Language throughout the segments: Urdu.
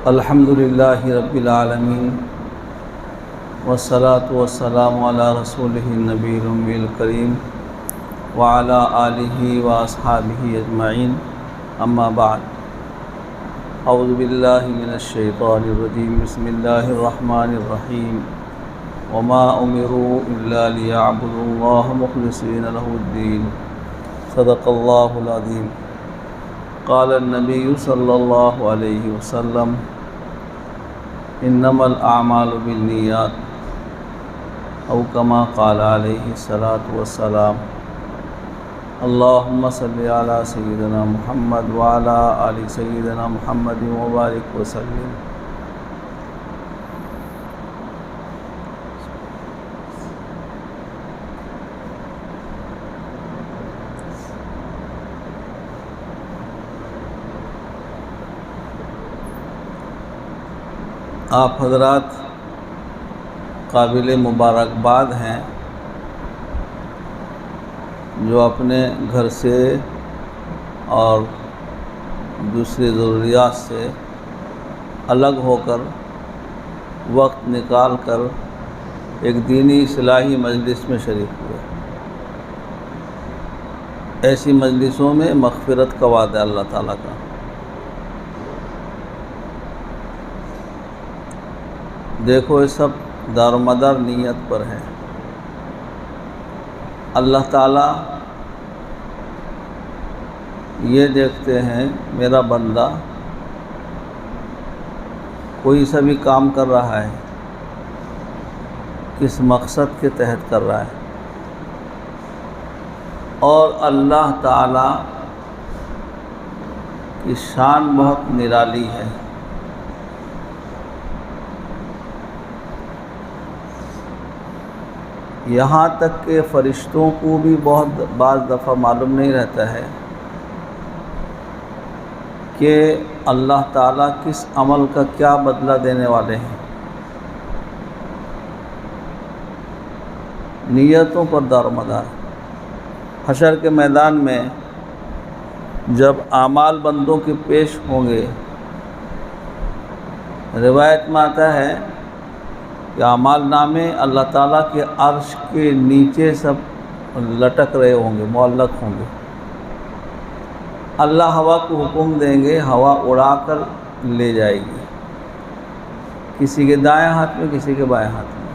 الحمد للہ رب العالمین والصلاة والسلام علی رسولہ النبی الأمی الکریم وعلی آلہ واصحابہ اجمعین اما بعد اعوذ باللہ من الشیطان الرجیم بسم اللہ الرحمن الرحیم وما امروا الا لیعبدوا اللہ مخلصین لہ الدین صدق اللہ العظیم قال النبی صلی اللہ علیہ وسلم انما الاعمال بالنیات او کما قال علیہ الصلاۃ والسلام اللہم صلی علی سیدنا محمد وعلی آل سیدنا محمد وبارک وسلم۔ آپ حضرات قابل مبارکباد ہیں جو اپنے گھر سے اور دوسری ضروریات سے الگ ہو کر وقت نکال کر ایک دینی اصلاحی مجلس میں شریک ہوئے۔ ایسی مجلسوں میں مغفرت کا وعدہ اللہ تعالیٰ کا۔ دیکھو یہ سب دار و مدار نیت پر ہے۔ اللہ تعالیٰ یہ دیکھتے ہیں میرا بندہ کوئی سا بھی کام کر رہا ہے کس مقصد کے تحت کر رہا ہے، اور اللہ تعالیٰ کی شان بہت نرالی ہے۔ یہاں تک کہ فرشتوں کو بھی بہت بعض دفعہ معلوم نہیں رہتا ہے کہ اللہ تعالیٰ کس عمل کا کیا بدلہ دینے والے ہیں۔ نیتوں پر دار و مدار۔ حشر کے میدان میں جب اعمال بندوں کے پیش ہوں گے، روایت میں آتا ہے کہ اعمال نامے اللہ تعالیٰ کے عرش کے نیچے سب لٹک رہے ہوں گے، معلق ہوں گے۔ اللہ ہوا کو حکم دیں گے، ہوا اڑا کر لے جائے گی، کسی کے دائیں ہاتھ میں کسی کے بائیں ہاتھ میں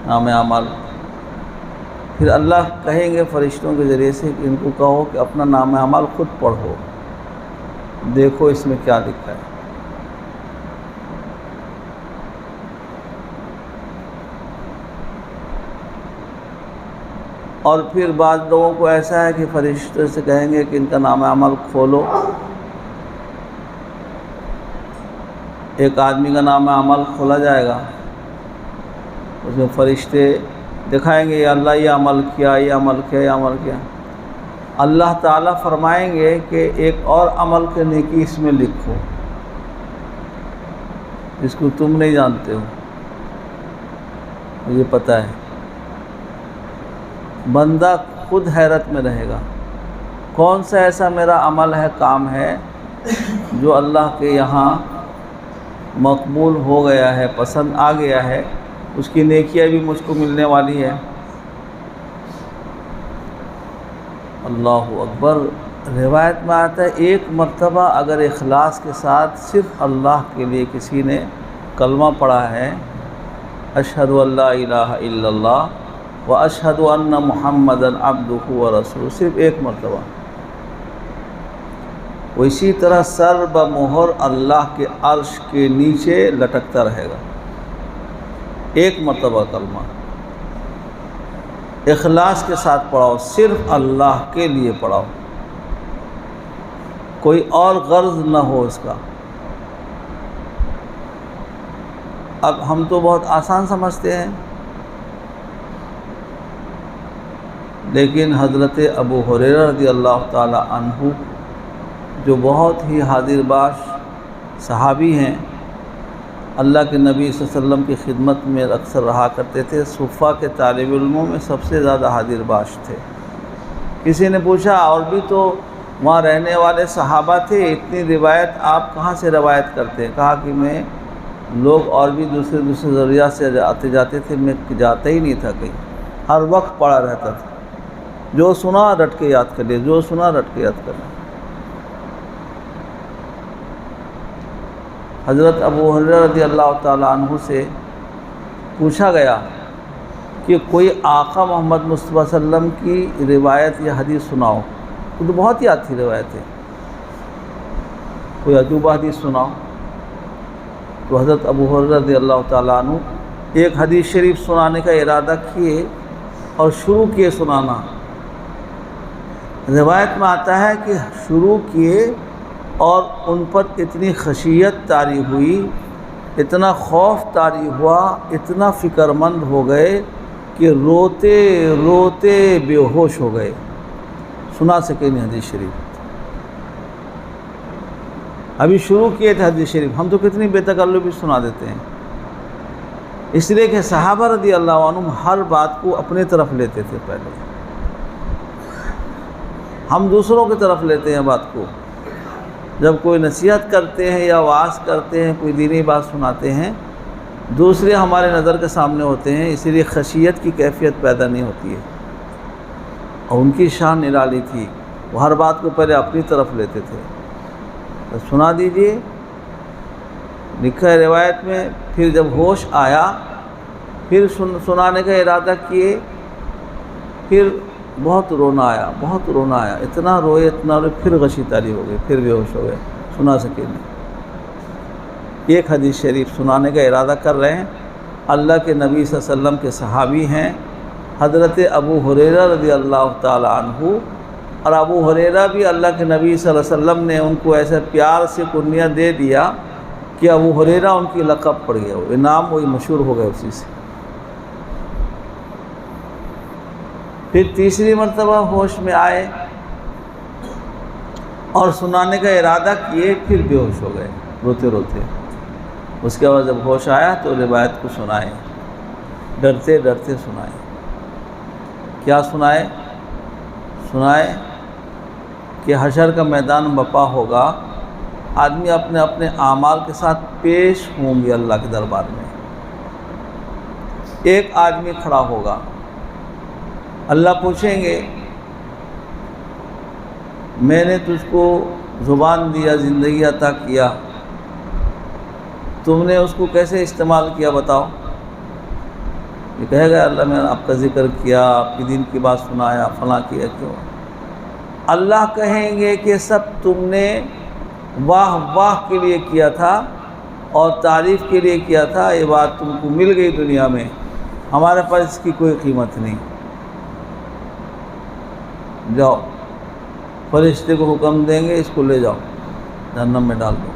نام اعمال۔ پھر اللہ کہیں گے فرشتوں کے ذریعے سے کہ ان کو کہو کہ اپنا نام اعمال خود پڑھو، دیکھو اس میں کیا لکھا ہے۔ اور پھر بعض لوگوں کو ایسا ہے کہ فرشتے سے کہیں گے کہ ان کا نام عمل کھولو۔ ایک آدمی کا نام عمل کھولا جائے گا، اس میں فرشتے دکھائیں گے یا اللہ یہ عمل کیا، یہ عمل کیا، یہ عمل کیا۔ اللہ تعالیٰ فرمائیں گے کہ ایک اور عمل کے نیکی اس میں لکھو جس کو تم نہیں جانتے ہو، مجھے پتہ ہے۔ بندہ خود حیرت میں رہے گا، کون سا ایسا میرا عمل ہے، کام ہے جو اللہ کے یہاں مقبول ہو گیا ہے، پسند آ گیا ہے، اس کی نیکیاں بھی مجھ کو ملنے والی ہے۔ اللہ اکبر۔ روایت میں آتا ہے ایک مرتبہ اگر اخلاص کے ساتھ صرف اللہ کے لیے کسی نے کلمہ پڑھا ہے، اشہد ان لا الہ الا اللہ واشہد ان محمدا عبدہ ورسولہ، صرف ایک مرتبہ، وہ اسی طرح سر بمہر اللہ کے عرش کے نیچے لٹکتا رہے گا۔ ایک مرتبہ کلمہ اخلاص کے ساتھ پڑھاؤ، صرف اللہ کے لیے پڑھاؤ، کوئی اور غرض نہ ہو اس کا۔ اب ہم تو بہت آسان سمجھتے ہیں، لیکن حضرت ابو ہریرہ رضی اللہ تعالی عنہ جو بہت ہی حاضر باش صحابی ہیں، اللہ کے نبی صلی اللہ علیہ وسلم کی خدمت میں اکثر رہا کرتے تھے، صفہ کے طالب علموں میں سب سے زیادہ حاضر باش تھے۔ کسی نے پوچھا اور بھی تو وہاں رہنے والے صحابہ تھے، اتنی روایت آپ کہاں سے روایت کرتے ہیں؟ کہا کہ میں لوگ اور بھی دوسرے ذریعات سے آتے جاتے تھے، میں جاتا ہی نہیں تھا کہیں، ہر وقت پڑھا رہتا تھا، جو سنا رٹ کے یاد کر لیا، جو سنا رٹ کے یاد کر لیا۔ حضرت ابو ہریرہ رضی اللہ تعالیٰ عنہ سے پوچھا گیا کہ کوئی آقا محمد مصطفیٰ صلی اللہ علیہ وسلم کی روایت یا حدیث سناؤ، تو بہت یاد تھی روایتیں، کوئی عجوبہ حدیث سناؤ۔ تو حضرت ابو ہریرہ رضی اللہ تعالیٰ عنہ ایک حدیث شریف سنانے کا ارادہ کیے اور شروع کیے سنانا۔ روایت میں آتا ہے کہ شروع کیے اور ان پر اتنی خشیت طاری ہوئی، اتنا خوف طاری ہوا، اتنا فکر مند ہو گئے کہ روتے روتے بے ہوش ہو گئے، سنا سکے نہیں حدیث شریف۔ ابھی شروع کیے تھے حدیث شریف، ہم تو کتنی بے تکلفی سنا دیتے ہیں، اس لیے کہ صحابہ رضی اللہ عنہم ہر بات کو اپنے طرف لیتے تھے، پہلے ہم دوسروں کی طرف لیتے ہیں بات کو۔ جب کوئی نصیحت کرتے ہیں یا وعظ کرتے ہیں، کوئی دینی بات سناتے ہیں، دوسرے ہمارے نظر کے سامنے ہوتے ہیں، اسی لیے خشیت کی کیفیت پیدا نہیں ہوتی ہے۔ اور ان کی شان نرالی تھی، وہ ہر بات کو پہلے اپنی طرف لیتے تھے۔ تو سنا دیجئے، لکھا ہے روایت میں، پھر جب ہوش آیا پھر سنانے کا ارادہ کیے، پھر بہت رونا آیا، بہت رونا آیا، اتنا روئے، پھر غشی طاری ہو گئی، پھر بے ہوش ہو گئے، سنا سکے نہیں۔ ایک حدیث شریف سنانے کا ارادہ کر رہے ہیں، اللہ کے نبی صلی اللہ علیہ وسلم کے صحابی ہیں حضرت ابو ہریرہ رضی اللہ تعالی عنہ، اور ابو ہریرہ بھی اللہ کے نبی صلی اللہ علیہ وسلم نے ان کو ایسے پیار سے کنیہ دے دیا کہ ابو ہریرہ ان کی لقب پڑ گیا، وہ نام وہی مشہور ہو گئے اسی سے۔ پھر تیسری مرتبہ ہوش میں آئے اور سنانے کا ارادہ کیے، پھر بے ہوش ہو گئے روتے روتے۔ اس کے بعد جب ہوش آیا تو روایت کو سنائے، ڈرتے ڈرتے سنائے۔ کیا سنائے؟ سنائے کہ حشر کا میدان بپا ہوگا، آدمی اپنے اپنے اعمال کے ساتھ پیش ہوں گے اللہ کے دربار میں۔ ایک آدمی کھڑا ہوگا، اللہ پوچھیں گے میں نے تجھ کو زبان دیا، زندگی عطا کیا، تم نے اس کو کیسے استعمال کیا بتاؤ؟ یہ کہے گا اللہ میں نے آپ کا ذکر کیا، آپ کی دین کی بات سنایا، فلاں کیا، کیوں؟ اللہ کہیں گے کہ سب تم نے واہ واہ کے لیے کیا تھا اور تعریف کے لیے کیا تھا، یہ بات تم کو مل گئی دنیا میں، ہمارے پاس اس کی کوئی قیمت نہیں، جاؤ۔ فرشتے کو حکم دیں گے اس کو لے جاؤ، جہنم میں ڈال دو۔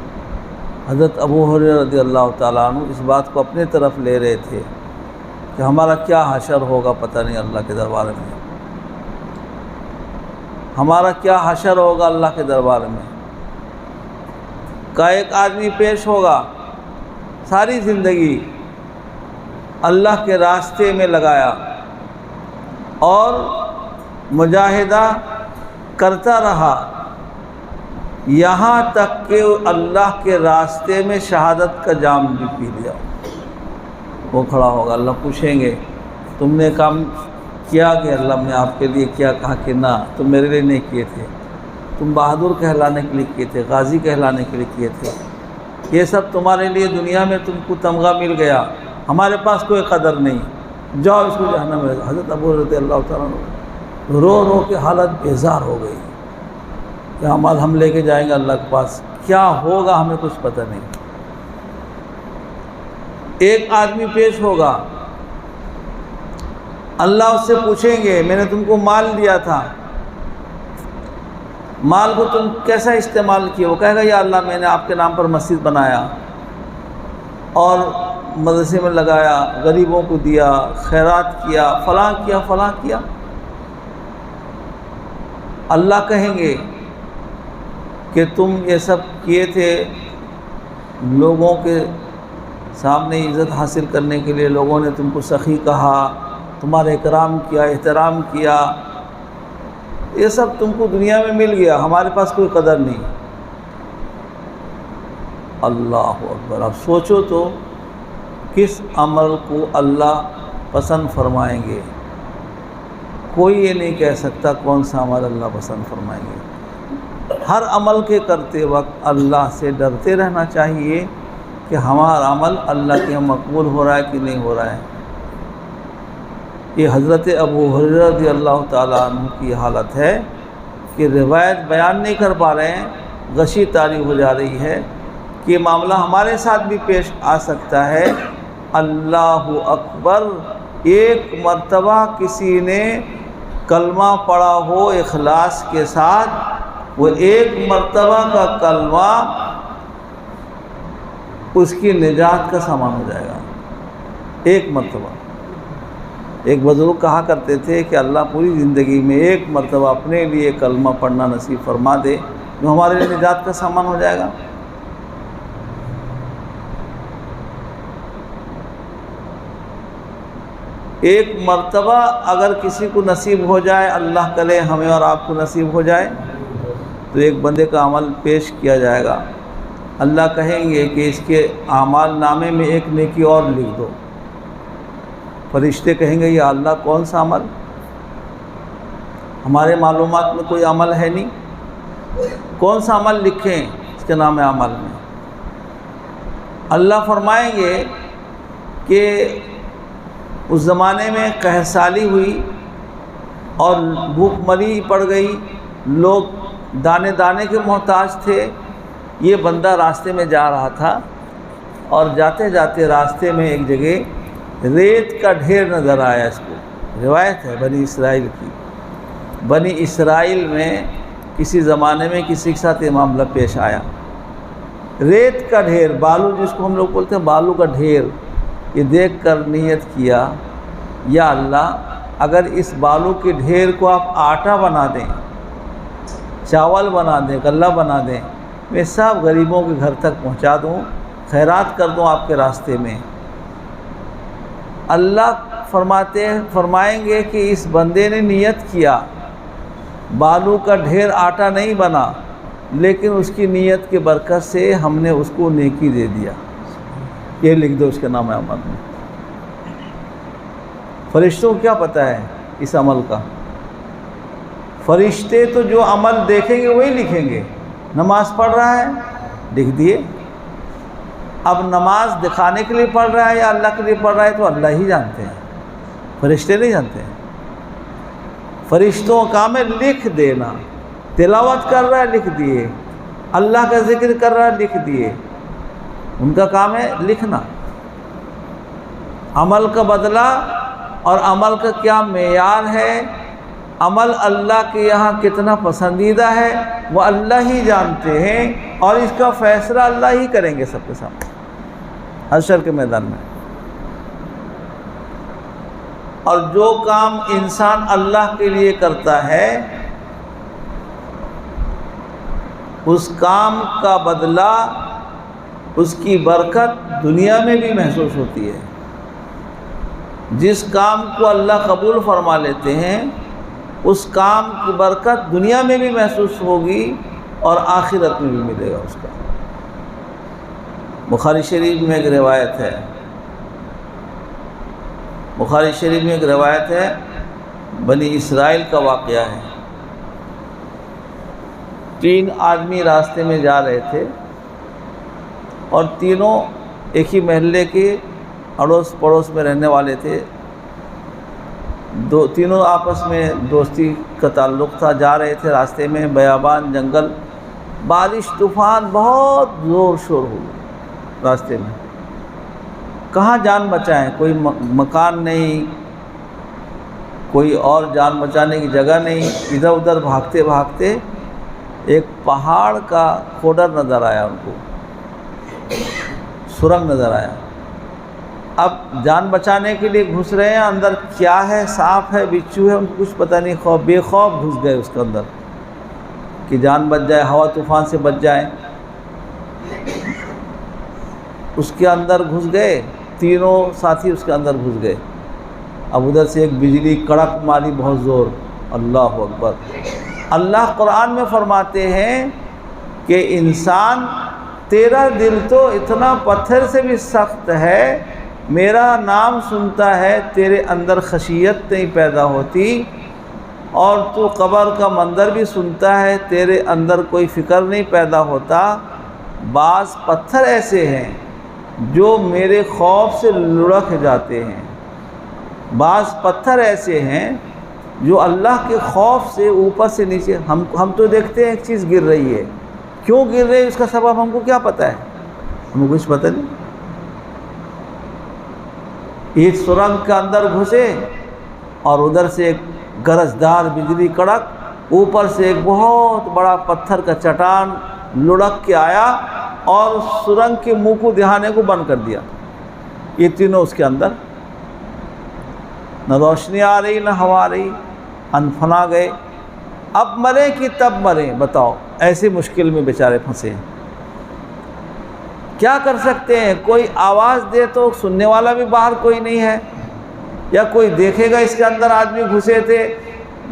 حضرت ابو ہریرہ رضی اللہ تعالیٰ عنہ اس بات کو اپنے طرف لے رہے تھے کہ ہمارا کیا حشر ہوگا پتہ نہیں اللہ کے دربار میں، ہمارا کیا حشر ہوگا اللہ کے دربار میں۔ کا ایک آدمی پیش ہوگا، ساری زندگی اللہ کے راستے میں لگایا اور مجاہدہ کرتا رہا، یہاں تک کہ اللہ کے راستے میں شہادت کا جام بھی پی لیا۔ وہ کھڑا ہوگا، اللہ پوچھیں گے تم نے کام کیا کہ اللہ نے آپ کے لیے کیا؟ کہا کہ نہ، تم میرے لیے نہیں کیے تھے، تم بہادر کہلانے کے لیے کیے تھے، غازی کہلانے کے لیے کیے تھے، یہ سب تمہارے لیے دنیا میں تم کو تمغہ مل گیا، ہمارے پاس کوئی قدر نہیں، جاؤ اس کو جہنم میں۔ حضرت ابو رضی اللہ تعالیٰ عنہ رو رو کے حالت بیزار ہو گئی کہ اعمال ہم لے کے جائیں گے اللہ کے پاس، کیا ہوگا ہمیں کچھ پتہ نہیں۔ ایک آدمی پیش ہوگا، اللہ اس سے پوچھیں گے میں نے تم کو مال دیا تھا، مال کو تم کیسا استعمال کیا؟ وہ کہے گا یا اللہ میں نے آپ کے نام پر مسجد بنایا اور مدرسے میں لگایا، غریبوں کو دیا، خیرات کیا، فلاں کیا فلاں کیا۔ اللہ کہیں گے کہ تم یہ سب کیے تھے لوگوں کے سامنے عزت حاصل کرنے کے لیے، لوگوں نے تم کو سخی کہا، تمہارا اکرام کیا، احترام کیا، یہ سب تم کو دنیا میں مل گیا، ہمارے پاس کوئی قدر نہیں۔ اللہ اکبر! اب سوچو تو کس عمل کو اللہ پسند فرمائیں گے؟ کوئی یہ نہیں کہہ سکتا کون سا عمل اللہ پسند فرمائیں گے۔ ہر عمل کے کرتے وقت اللہ سے ڈرتے رہنا چاہیے کہ ہمارا عمل اللہ کے مقبول ہو رہا ہے کہ نہیں ہو رہا ہے۔ یہ حضرت ابو ہریرہ رضی اللہ تعالیٰ عنہ کی حالت ہے کہ روایت بیان نہیں کر پا رہے ہیں، غشی طاری ہو جا رہی ہے کہ یہ معاملہ ہمارے ساتھ بھی پیش آ سکتا ہے۔ اللہ اکبر! ایک مرتبہ کسی نے کلمہ پڑھا ہو اخلاص کے ساتھ، وہ ایک مرتبہ کا کلمہ اس کی نجات کا سامان ہو جائے گا۔ ایک مرتبہ۔ ایک بزرگ کہا کرتے تھے کہ اللہ پوری زندگی میں ایک مرتبہ اپنے لیے کلمہ پڑھنا نصیب فرما دے جو ہمارے لیے نجات کا سامان ہو جائے گا۔ ایک مرتبہ اگر کسی کو نصیب ہو جائے، اللہ کرے ہمیں اور آپ کو نصیب ہو جائے، تو ایک بندے کا عمل پیش کیا جائے گا۔ اللہ کہیں گے کہ اس کے اعمال نامے میں ایک نیکی اور لکھ دو۔ فرشتے کہیں گے یا اللہ کون سا عمل؟ ہمارے معلومات میں کوئی عمل ہے نہیں، کون سا عمل لکھیں اس کے نام عمل میں؟ اللہ فرمائیں گے کہ اس زمانے میں قحط سالی ہوئی اور بھوک مری پڑ گئی، لوگ دانے دانے کے محتاج تھے۔ یہ بندہ راستے میں جا رہا تھا اور جاتے جاتے راستے میں ایک جگہ ریت کا ڈھیر نظر آیا اس کو۔ روایت ہے بنی اسرائیل کی، بنی اسرائیل میں کسی زمانے میں کسی کے ساتھ یہ معاملہ پیش آیا۔ ریت کا ڈھیر، بالو جس کو ہم لوگ بولتے ہیں بالو کا ڈھیر، یہ دیکھ کر نیت کیا یا اللہ اگر اس بالو کے ڈھیر کو آپ آٹا بنا دیں، چاول بنا دیں، غلہ بنا دیں، میں سب غریبوں کے گھر تک پہنچا دوں، خیرات کر دوں آپ کے راستے میں۔ اللہ فرمائیں گے کہ اس بندے نے نیت کیا، بالو کا ڈھیر آٹا نہیں بنا، لیکن اس کی نیت کے برکت سے ہم نے اس کو نیکی دے دیا۔ یہ لکھ دو اس کے نام عمل میں۔ فرشتوں کو کیا پتہ ہے اس عمل کا؟ فرشتے تو جو عمل دیکھیں گے وہی لکھیں گے۔ نماز پڑھ رہا ہے، لکھ دیے۔ اب نماز دکھانے کے لیے پڑھ رہا ہے یا اللہ کے لیے پڑھ رہا ہے تو اللہ ہی جانتے ہیں، فرشتے نہیں جانتے ہیں۔ فرشتوں کا کام ہے لکھ دینا۔ تلاوت کر رہا ہے، لکھ دیے۔ اللہ کا ذکر کر رہا ہے، لکھ دیے۔ ان کا کام ہے لکھنا۔ عمل کا بدلہ اور عمل کا کیا معیار ہے، عمل اللہ کے یہاں کتنا پسندیدہ ہے، وہ اللہ ہی جانتے ہیں، اور اس کا فیصلہ اللہ ہی کریں گے سب کے سامنے حشر کے میدان میں۔ اور جو کام انسان اللہ کے لیے کرتا ہے اس کام کا بدلہ، اس کی برکت دنیا میں بھی محسوس ہوتی ہے۔ جس کام کو اللہ قبول فرما لیتے ہیں اس کام کی برکت دنیا میں بھی محسوس ہوگی اور آخرت میں بھی ملے گا اس کا۔ بخاری شریف میں ایک روایت ہے، بخاری شریف میں ایک روایت ہے، بنی اسرائیل کا واقعہ ہے۔ 3 آدمی راستے میں جا رہے تھے اور تینوں ایک ہی محلے کے اڑوس پڑوس میں رہنے والے تھے۔ تینوں آپس میں دوستی کا تعلق تھا۔ جا رہے تھے راستے میں، بیابان، جنگل، بارش، طوفان، بہت زور شور ہوئی راستے میں۔ کہاں جان بچائیں؟ کوئی مکان نہیں، کوئی اور جان بچانے کی جگہ نہیں۔ ادھر ادھر بھاگتے بھاگتے ایک پہاڑ کا کھوڈر نظر آیا، ان کو سرنگ نظر آیا۔ اب جان بچانے کے لیے گھس رہے ہیں، اندر کیا ہے، سانپ ہے، بچھو ہے، ان کو کچھ پتہ نہیں، خوف بے خوف گھس گئے اس کے اندر کہ جان بچ جائے، ہوا طوفان سے بچ جائے۔ اس کے اندر گھس گئے، تینوں ساتھی اس کے اندر گھس گئے۔ اب ادھر سے ایک بجلی کڑک ماری بہت زور، اللہ اکبر۔ اللہ قرآن میں فرماتے ہیں کہ انسان تیرا دل تو اتنا پتھر سے بھی سخت ہے، میرا نام سنتا ہے تیرے اندر خشیت نہیں پیدا ہوتی، اور تو قبر کا منظر بھی سنتا ہے تیرے اندر کوئی فکر نہیں پیدا ہوتا۔ بعض پتھر ایسے ہیں جو میرے خوف سے لڑک جاتے ہیں، بعض پتھر ایسے ہیں جو اللہ کے خوف سے اوپر سے نیچے، ہم تو دیکھتے ہیں ایک چیز گر رہی ہے، کیوں گر رہی ہے اس کا سبب ہم کو کیا پتہ ہے؟ ہم کو کچھ پتہ نہیں۔ ایک سرنگ کے اندر گھسے اور ادھر سے ایک گرجدار بجلی کڑک، اوپر سے ایک بہت بڑا پتھر کا چٹان لڑک کے آیا اور اس سرنگ کے منہ کو دہانے کو بند کر دیا۔ یہ تینوں اس کے اندر، نہ روشنی آ رہی نہ ہوا آ رہی، انفنا گئے۔ اب مریں کہ تب مریں، بتاؤ، ایسی مشکل میں بیچارے پھنسے ہیں۔ کیا کر سکتے ہیں؟ کوئی آواز دے تو سننے والا بھی باہر کوئی نہیں ہے، یا کوئی دیکھے گا اس کے اندر آدمی گھسے تھے،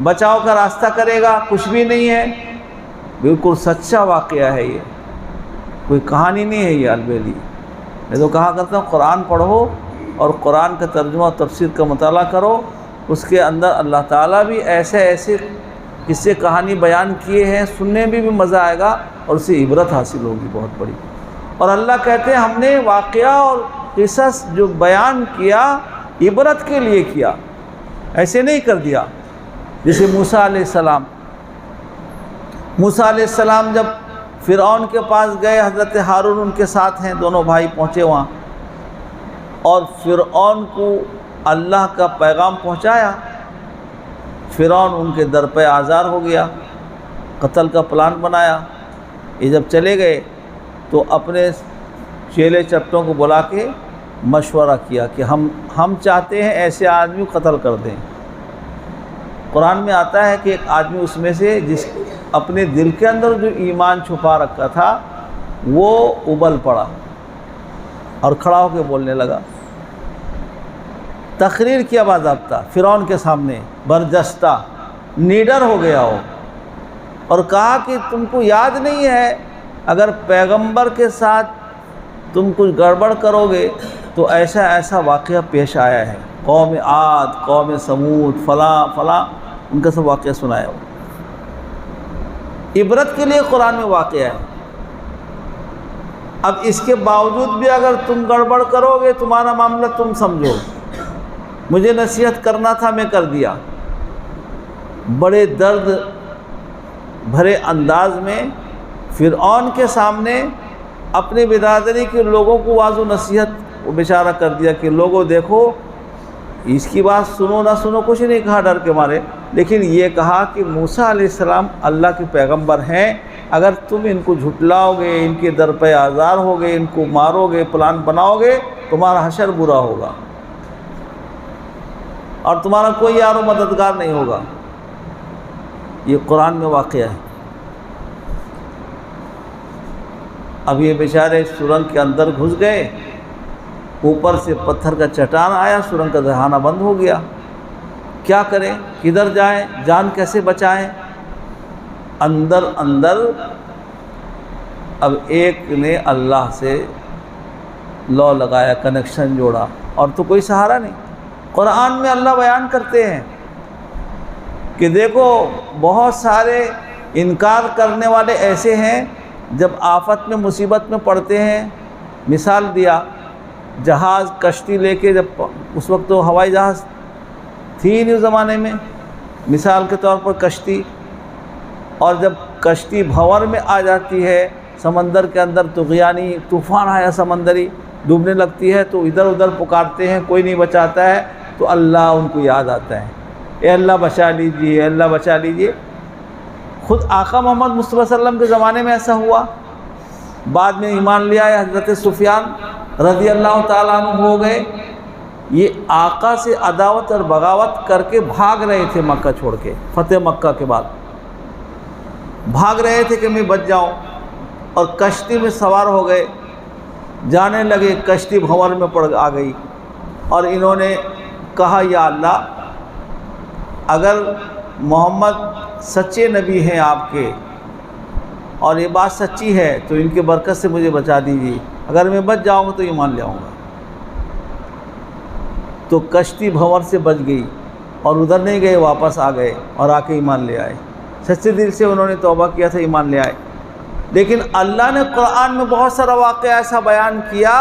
بچاؤ کا راستہ کرے گا، کچھ بھی نہیں ہے۔ بالکل سچا واقعہ ہے یہ، کوئی کہانی نہیں ہے یہ البیلی۔ میں تو کہا کرتا ہوں قرآن پڑھو اور قرآن کا ترجمہ و تفسیر کا مطالعہ کرو، اس کے اندر اللہ تعالیٰ بھی ایسے ایسے قصے کہانی بیان کیے ہیں، سننے میں بھی مزہ آئے گا اور اس سے عبرت حاصل ہوگی بہت بڑی۔ اور اللہ کہتے ہیں ہم نے واقعہ اور قصص جو بیان کیا عبرت کے لیے کیا، ایسے نہیں کر دیا۔ جیسے موسیٰ علیہ السلام، موسیٰ علیہ السلام جب فرعون کے پاس گئے، حضرت ہارون ان کے ساتھ ہیں، دونوں بھائی پہنچے وہاں، اور فرعون کو اللہ کا پیغام پہنچایا۔ فرعون ان کے در پہ آزار ہو گیا، قتل کا پلان بنایا۔ یہ جب چلے گئے تو اپنے چیلے چپٹوں کو بلا کے مشورہ کیا کہ ہم چاہتے ہیں ایسے آدمی قتل کر دیں۔ قرآن میں آتا ہے کہ ایک آدمی اس میں سے جس اپنے دل کے اندر جو ایمان چھپا رکھا تھا وہ ابل پڑا اور کھڑا ہو کے بولنے لگا، تقریر کیا باضابطہ فرعون کے سامنے، برجستہ نیڈر ہو گیا ہو، اور کہا کہ تم کو یاد نہیں ہے اگر پیغمبر کے ساتھ تم کچھ گڑبڑ کرو گے تو ایسا ایسا واقعہ پیش آیا ہے، قوم عاد، قوم سمود، فلاں فلاں، ان کا سب واقعہ سنایا ہو۔ عبرت کے لیے قرآن میں واقعہ ہے۔ اب اس کے باوجود بھی اگر تم گڑبڑ کرو گے، تمہارا معاملہ تم سمجھو، مجھے نصیحت کرنا تھا میں کر دیا۔ بڑے درد بھرے انداز میں فرعون کے سامنے اپنے برادری کے لوگوں کو واضح نصیحت و بیچارہ کر دیا کہ لوگوں دیکھو، اس کی بات سنو نہ سنو کچھ نہیں کہا ڈر کے مارے، لیکن یہ کہا کہ موسیٰ علیہ السلام اللہ کے پیغمبر ہیں، اگر تم ان کو جھٹلاؤ گے، ان کے در پہ آزار ہوگے، ان کو مارو گے، پلان بناؤ گے، تمہارا حشر برا ہوگا اور تمہارا کوئی یار و مددگار نہیں ہوگا۔ یہ قرآن میں واقعہ ہے۔ اب یہ بیچارے سرنگ کے اندر گھس گئے، اوپر سے پتھر کا چٹان آیا، سرنگ کا دہانہ بند ہو گیا۔ کیا کریں، کدھر جائیں، جان کیسے بچائیں؟ اندر اب ایک نے اللہ سے لو لگایا، کنیکشن جوڑا، اور تو کوئی سہارا نہیں۔ قرآن میں اللہ بیان کرتے ہیں کہ دیکھو بہت سارے انکار کرنے والے ایسے ہیں، جب آفت میں مصیبت میں پڑتے ہیں، مثال دیا جہاز کشتی لے کے، جب اس وقت تو ہوائی جہاز تھی نہیں اس زمانے میں، مثال کے طور پر کشتی، اور جب کشتی بھنور میں آ جاتی ہے سمندر کے اندر، طغیانی طوفان آیا سمندری، ڈوبنے لگتی ہے تو ادھر ادھر پکارتے ہیں، کوئی نہیں بچاتا ہے، تو اللہ ان کو یاد آتا ہے، اے اللہ بچا لیجیے، اے اللہ بچا لیجیے۔ خود آقا محمد مصطفیٰ صلی اللہ علیہ وسلم کے زمانے میں ایسا ہوا، بعد میں ایمان لیا ہے حضرت سفیان رضی اللہ تعالیٰ عنہ ہو گئے، یہ آقا سے عداوت اور بغاوت کر کے بھاگ رہے تھے مکہ چھوڑ کے، فتح مکہ کے بعد بھاگ رہے تھے کہ میں بچ جاؤں، اور کشتی میں سوار ہو گئے، جانے لگے، کشتی بھنور میں پڑ آ گئی، اور انہوں نے کہا یا اللہ اگر محمد سچے نبی ہیں آپ کے اور یہ بات سچی ہے تو ان کے برکت سے مجھے بچا دیجیے، اگر میں بچ جاؤں گا تو ایمان لے آؤں گا۔ تو کشتی بھنور سے بچ گئی اور ادھر نہیں گئے، واپس آ گئے اور آ کے ایمان لے آئے، سچے دل سے انہوں نے توبہ کیا تھا، ایمان لے آئے۔ لیکن اللہ نے قرآن میں بہت سارا واقعہ ایسا بیان کیا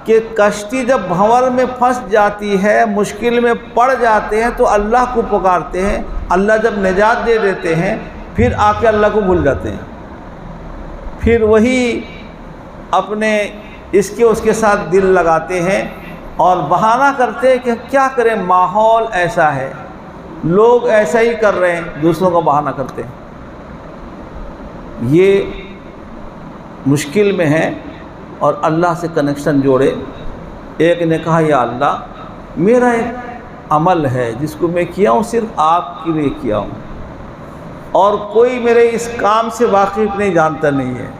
کہ کشتی جب بھنور میں پھنس جاتی ہے، مشکل میں پڑ جاتے ہیں تو اللہ کو پکارتے ہیں، اللہ جب نجات دے دیتے ہیں پھر آ کے اللہ کو بھول جاتے ہیں، پھر وہی اپنے اس کے ساتھ دل لگاتے ہیں اور بہانہ کرتے ہیں کہ کیا کریں، ماحول ایسا ہے، لوگ ایسا ہی کر رہے ہیں، دوسروں کا بہانہ کرتے ہیں۔ یہ مشکل میں ہے اور اللہ سے کنیکشن جوڑے۔ ایک نے کہا یا اللہ میرا ایک عمل ہے جس کو میں کیا ہوں صرف آپ کے لیے کیا ہوں اور کوئی میرے اس کام سے واقف نہیں، جانتا نہیں ہے۔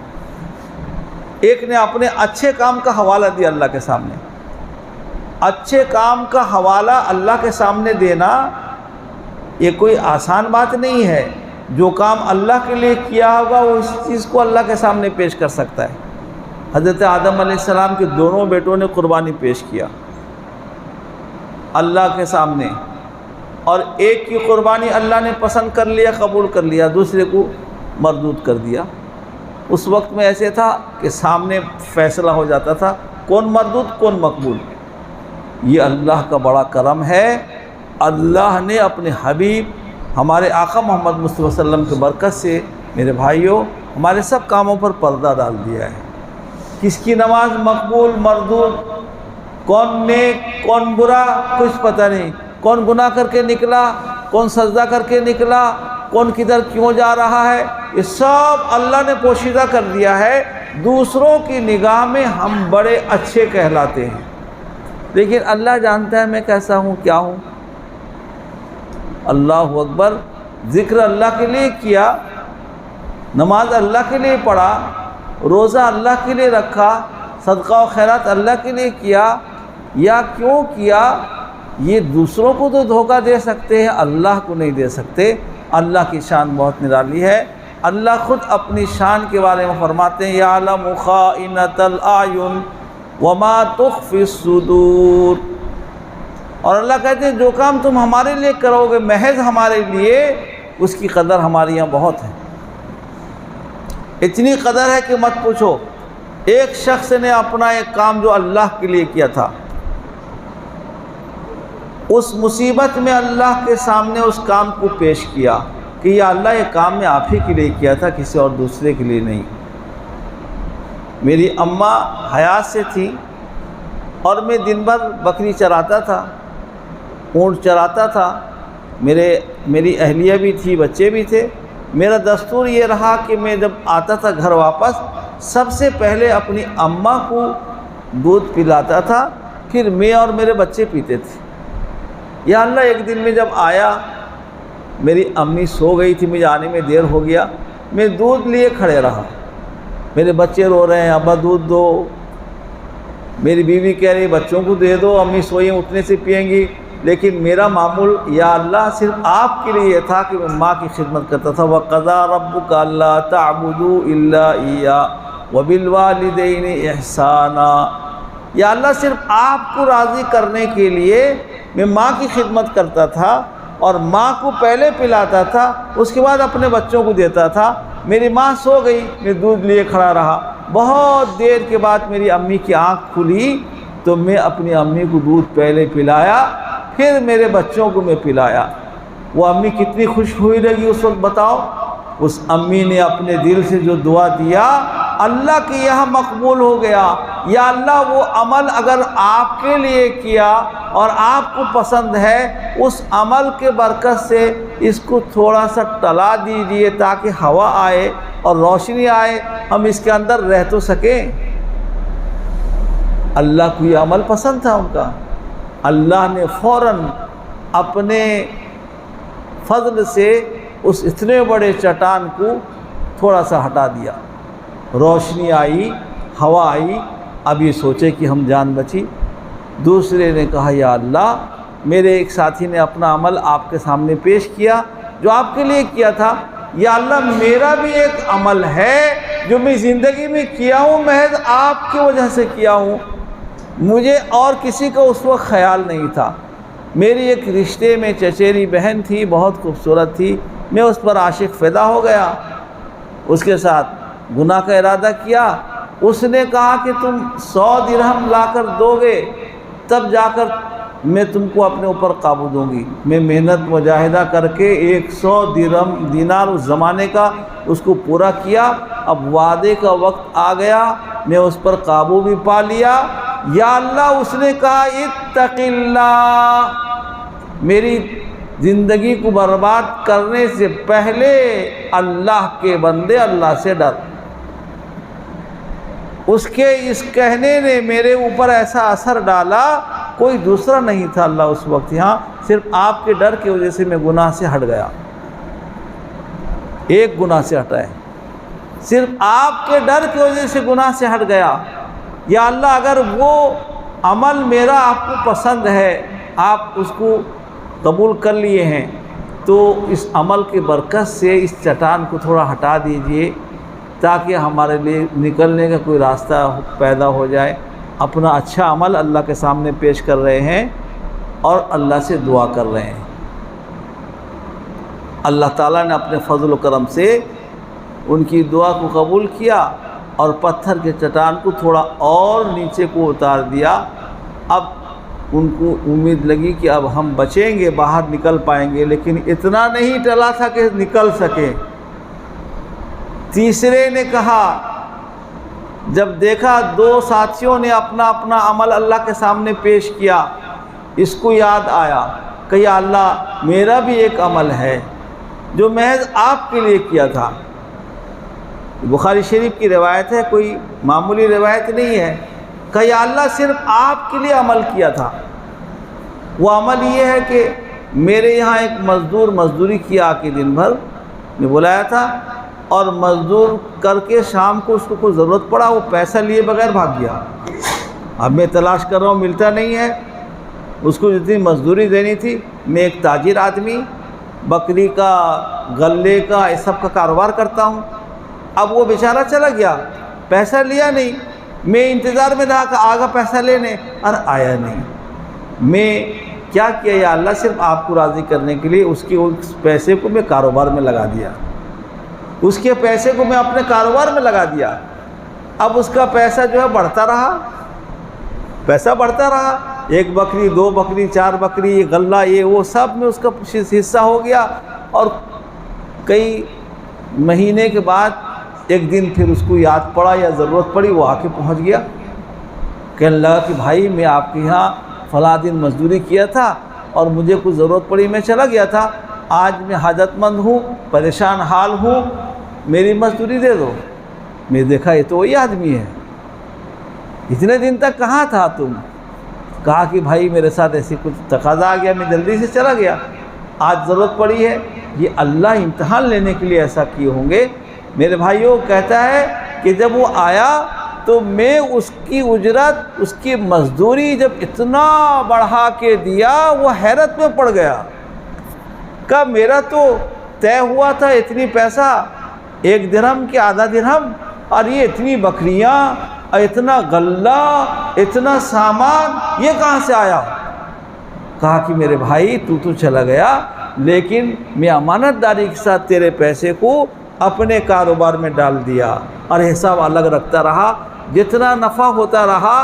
ایک نے اپنے اچھے کام کا حوالہ دیا اللہ کے سامنے۔ اچھے کام کا حوالہ اللہ کے سامنے دینا یہ کوئی آسان بات نہیں ہے۔ جو کام اللہ کے لیے کیا ہوگا وہ اس چیز کو اللہ کے سامنے پیش کر سکتا ہے۔ حضرت آدم علیہ السلام کے دونوں بیٹوں نے قربانی پیش کیا اللہ کے سامنے، اور ایک کی قربانی اللہ نے پسند کر لیا، قبول کر لیا، دوسرے کو مردود کر دیا۔ اس وقت میں ایسے تھا کہ سامنے فیصلہ ہو جاتا تھا کون مردود کون مقبول۔ یہ اللہ کا بڑا کرم ہے، اللہ نے اپنے حبیب ہمارے آقا محمد مصطفیٰ صلی اللہ علیہ وسلم کی برکت سے میرے بھائیوں ہمارے سب کاموں پر پردہ ڈال دیا ہے۔ کس کی نماز مقبول مردود، کون نیک کون برا کچھ پتہ نہیں، کون گناہ کر کے نکلا کون سجدہ کر کے نکلا، کون کدھر کیوں جا رہا ہے، یہ سب اللہ نے پوشیدہ کر دیا ہے۔ دوسروں کی نگاہ میں ہم بڑے اچھے کہلاتے ہیں، لیکن اللہ جانتا ہے میں کیسا ہوں کیا ہوں۔ اللہ اکبر، ذکر اللہ کے لیے کیا، نماز اللہ کے لیے پڑھا، روزہ اللہ کے لیے رکھا، صدقہ و خیرات اللہ کے لیے کیا، یا کیوں کیا؟ یہ دوسروں کو تو دھوکہ دے سکتے ہیں، اللہ کو نہیں دے سکتے۔ اللہ کی شان بہت نرالی ہے۔ اللہ خود اپنی شان کے بارے میں فرماتے ہیں یعلم خائنۃ الاعین وما تخفی الصدور، اور اللہ کہتے ہیں جو کام تم ہمارے لیے کرو گے محض ہمارے لیے، اس کی قدر ہمارے یہاں بہت ہے، اتنی قدر ہے کہ مت پوچھو۔ ایک شخص نے اپنا ایک کام جو اللہ کے لیے کیا تھا، اس مصیبت میں اللہ کے سامنے اس کام کو پیش کیا کہ یا اللہ یہ کام میں آپ ہی کے لیے کیا تھا، کسی اور دوسرے کے لیے نہیں۔ میری اماں حیات سے تھی اور میں دن بھر بکری چراتا تھا، اونٹ چراتا تھا، میری اہلیہ بھی تھی، بچے بھی تھے۔ میرا دستور یہ رہا کہ میں جب آتا تھا گھر واپس سب سے پہلے اپنی اماں کو دودھ پلاتا تھا، پھر میں اور میرے بچے پیتے تھے۔ یا اللہ ایک دن میں جب آیا میری امی سو گئی تھی، مجھے آنے میں دیر ہو گیا، میں دودھ لیے کھڑے رہا، میرے بچے رو رہے ہیں ابا دودھ دو، میری بیوی کہہ رہی بچوں کو دے دو، امی سوئی ہیں اٹھنے سے پئیں گی، لیکن میرا معمول یا اللہ صرف آپ کے لیے یہ تھا کہ میں ماں کی خدمت کرتا تھا۔ وَقَضَىٰ رَبُّكَ أَلَّا تَعْبُدُوا إِلَّا إِيَّاهُ وَبِالْوَالِدَيْنِ إِحْسَانًا، یا اللہ صرف آپ کو راضی کرنے کے لیے میں ماں کی خدمت کرتا تھا اور ماں کو پہلے پلاتا تھا، اس کے بعد اپنے بچوں کو دیتا تھا۔ میری ماں سو گئی، میں دودھ لیے کھڑا رہا، بہت دیر کے بعد میری امی کی آنکھ کھلی تو میں اپنی امی کو دودھ پہلے پلایا، پھر میرے بچوں کو میں پلایا۔ وہ امی کتنی خوش ہوئی رہی اس وقت بتاؤ۔ اس امی نے اپنے دل سے جو دعا دیا اللہ کے یہاں مقبول ہو گیا۔ یا اللہ وہ عمل اگر آپ کے لیے کیا اور آپ کو پسند ہے، اس عمل کے برکت سے اس کو تھوڑا سا ٹلا دیجیے تاکہ ہوا آئے اور روشنی آئے، ہم اس کے اندر رہ تو سکیں۔ اللہ کو یہ عمل پسند تھا ان کا، اللہ نے فوراً اپنے فضل سے اس اتنے بڑے چٹان کو تھوڑا سا ہٹا دیا، روشنی آئی، ہوا آئی۔ اب یہ سوچے کہ ہم جان بچی۔ دوسرے نے کہا یا اللہ میرے ایک ساتھی نے اپنا عمل آپ کے سامنے پیش کیا، جو آپ کے لیے کیا تھا، یا اللہ میرا بھی ایک عمل ہے جو میں زندگی میں کیا ہوں، محض آپ کی وجہ سے کیا ہوں، مجھے اور کسی کا اس وقت خیال نہیں تھا۔ میری ایک رشتے میں چچیری بہن تھی، بہت خوبصورت تھی، میں اس پر عاشق فدا ہو گیا، اس کے ساتھ گناہ کا ارادہ کیا۔ اس نے کہا کہ تم 100 درہم لا کر دو گے تب جا کر میں تم کو اپنے اوپر قابو دوں گی۔ میں محنت مجاہدہ کر کے 100 درہم دینار اس زمانے کا اس کو پورا کیا۔ اب وعدے کا وقت آ گیا، میں اس پر قابو بھی پا لیا۔ یا اللہ اس نے کہا اتق اللہ، میری زندگی کو برباد کرنے سے پہلے اللہ کے بندے اللہ سے ڈر۔ اس کے اس کہنے نے میرے اوپر ایسا اثر ڈالا، کوئی دوسرا نہیں تھا اللہ اس وقت یہاں، صرف آپ کے ڈر کی وجہ سے میں گناہ سے ہٹ گیا، ایک گناہ سے ہٹا ہے، صرف آپ کے ڈر کی وجہ سے گناہ سے ہٹ گیا۔ یا اللہ اگر وہ عمل میرا آپ کو پسند ہے، آپ اس کو قبول کر لیے ہیں، تو اس عمل کی برکت سے اس چٹان کو تھوڑا ہٹا دیجئے تاکہ ہمارے لیے نکلنے کا کوئی راستہ پیدا ہو جائے۔ اپنا اچھا عمل اللہ کے سامنے پیش کر رہے ہیں اور اللہ سے دعا کر رہے ہیں۔ اللہ تعالیٰ نے اپنے فضل و کرم سے ان کی دعا کو قبول کیا اور پتھر کے چٹان کو تھوڑا اور نیچے کو اتار دیا۔ اب ان کو امید لگی کہ اب ہم بچیں گے، باہر نکل پائیں گے، لیکن اتنا نہیں ٹلا تھا کہ نکل سکے۔ تیسرے نے کہا، جب دیکھا 2 ساتھیوں نے اپنا اپنا عمل اللہ کے سامنے پیش کیا، اس کو یاد آیا کہ یا اللہ میرا بھی ایک عمل ہے جو محض آپ کے لیے کیا تھا۔ بخاری شریف کی روایت ہے، کوئی معمولی روایت نہیں ہے، کہ یا اللہ صرف آپ کے لیے عمل کیا تھا۔ وہ عمل یہ ہے کہ میرے یہاں ایک مزدور مزدوری کیا کہ دن بھر میں بلایا تھا، اور مزدور کر کے شام کو اس کو کوئی ضرورت پڑا، وہ پیسہ لیے بغیر بھاگ گیا۔ اب میں تلاش کر رہا ہوں، ملتا نہیں ہے۔ اس کو جتنی مزدوری دینی تھی، میں ایک تاجر آدمی، بکری کا، غلے کا، اس سب کا کاروبار کرتا ہوں۔ اب وہ بیچارہ چلا گیا، پیسہ لیا نہیں، میں انتظار میں رہا کہ آگا پیسہ لینے، اور آیا نہیں۔ میں کیا کیا، یا اللہ صرف آپ کو راضی کرنے کے لیے اس پیسے کو میں کاروبار میں لگا دیا، اس کے پیسے کو میں اپنے کاروبار میں لگا دیا۔ اب اس کا پیسہ جو ہے بڑھتا رہا، پیسہ بڑھتا رہا، 1 بکری، 2 بکری، 4 بکری، یہ غلہ، یہ وہ سب میں اس کا حصہ ہو گیا۔ اور کئی مہینے کے بعد ایک دن پھر اس کو یاد پڑا یا ضرورت پڑی، وہ آ کے پہنچ گیا، کہنے لگا کہ بھائی میں آپ کے یہاں فلاں دن مزدوری کیا تھا اور مجھے کچھ ضرورت پڑی، میں چلا گیا تھا، آج میں حاجت مند ہوں، پریشان حال ہوں، میری مزدوری دے دو۔ میں دیکھا یہ تو وہی آدمی ہے، اتنے دن تک کہاں تھا تم؟ کہا کہ بھائی میرے ساتھ ایسی کچھ تقاضا آ گیا، میں جلدی سے چلا گیا، آج ضرورت پڑی ہے۔ یہ اللہ امتحان لینے کے لیے ایسا کیے ہوں گے۔ میرے بھائیوں، کہتا ہے کہ جب وہ آیا تو میں اس کی اجرت، اس کی مزدوری جب اتنا بڑھا کے دیا، وہ حیرت میں پڑ گیا کہ میرا تو طے ہوا تھا اتنی پیسہ، 1 درہم کے آدھا درہم، اور یہ اتنی بکریاں، اتنا غلہ، اتنا سامان، یہ کہاں سے آیا؟ کہا کہ میرے بھائی تو چلا گیا، لیکن میں امانت داری کے ساتھ تیرے پیسے کو اپنے کاروبار میں ڈال دیا اور حساب الگ رکھتا رہا، جتنا نفع ہوتا رہا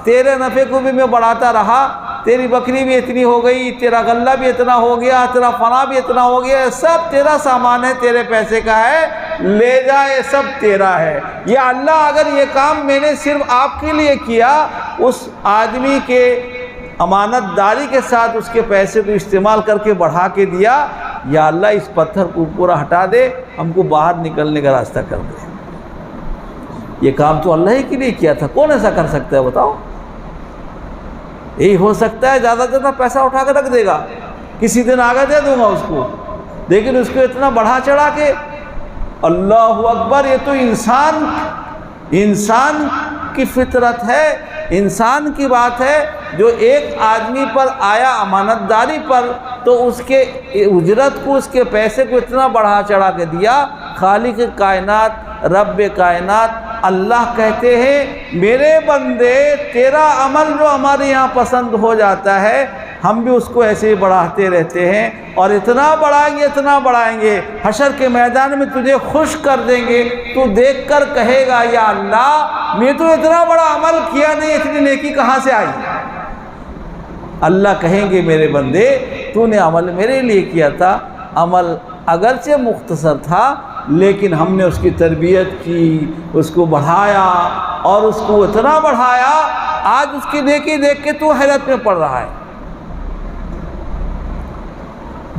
تیرے نفع کو بھی میں بڑھاتا رہا، تیری بکری بھی اتنی ہو گئی، تیرا غلہ بھی اتنا ہو گیا، تیرا فنا بھی اتنا ہو گیا، سب تیرا سامان ہے، تیرے پیسے کا ہے، لے جا، یہ سب تیرا ہے۔ یا اللہ اگر یہ کام میں نے صرف آپ کے لیے کیا، اس آدمی کے امانت داری کے ساتھ اس کے پیسے کو استعمال کر کے بڑھا کے دیا، یا اللہ اس پتھر کو پورا ہٹا دے، ہم کو باہر نکلنے کا راستہ کر دے۔ یہ کام تو اللہ ہی کے لیے کیا تھا، کون ایسا کر سکتا ہے بتاؤ؟ یہی ہو سکتا ہے زیادہ سے زیادہ پیسہ اٹھا کے رکھ دے گا، کسی دن آگے دے دوں گا اس کو، لیکن اس کو اتنا بڑھا چڑھا کے، اللہ اکبر، یہ تو انسان کی فطرت ہے، انسان کی بات ہے، جو ایک آدمی پر آیا امانت داری پر تو اس کے اجرت کو، اس کے پیسے کو اتنا بڑھا چڑھا کے دیا۔ خالق کائنات، رب کائنات اللہ کہتے ہیں میرے بندے تیرا عمل جو ہمارے یہاں پسند ہو جاتا ہے ہم بھی اس کو ایسے ہی بڑھاتے رہتے ہیں، اور اتنا بڑھائیں گے، اتنا بڑھائیں گے، حشر کے میدان میں تجھے خوش کر دیں گے، تو دیکھ کر کہے گا یا اللہ میں تو اتنا بڑا عمل کیا نہیں، اتنی نیکی کہاں سے آئی؟ اللہ کہیں گے میرے بندے تو نے عمل میرے لیے کیا تھا، عمل اگرچہ مختصر تھا لیکن ہم نے اس کی تربیت کی، اس کو بڑھایا اور اس کو اتنا بڑھایا، آج اس کی نیکی دیکھ کے تو حیرت میں پڑ رہا ہے۔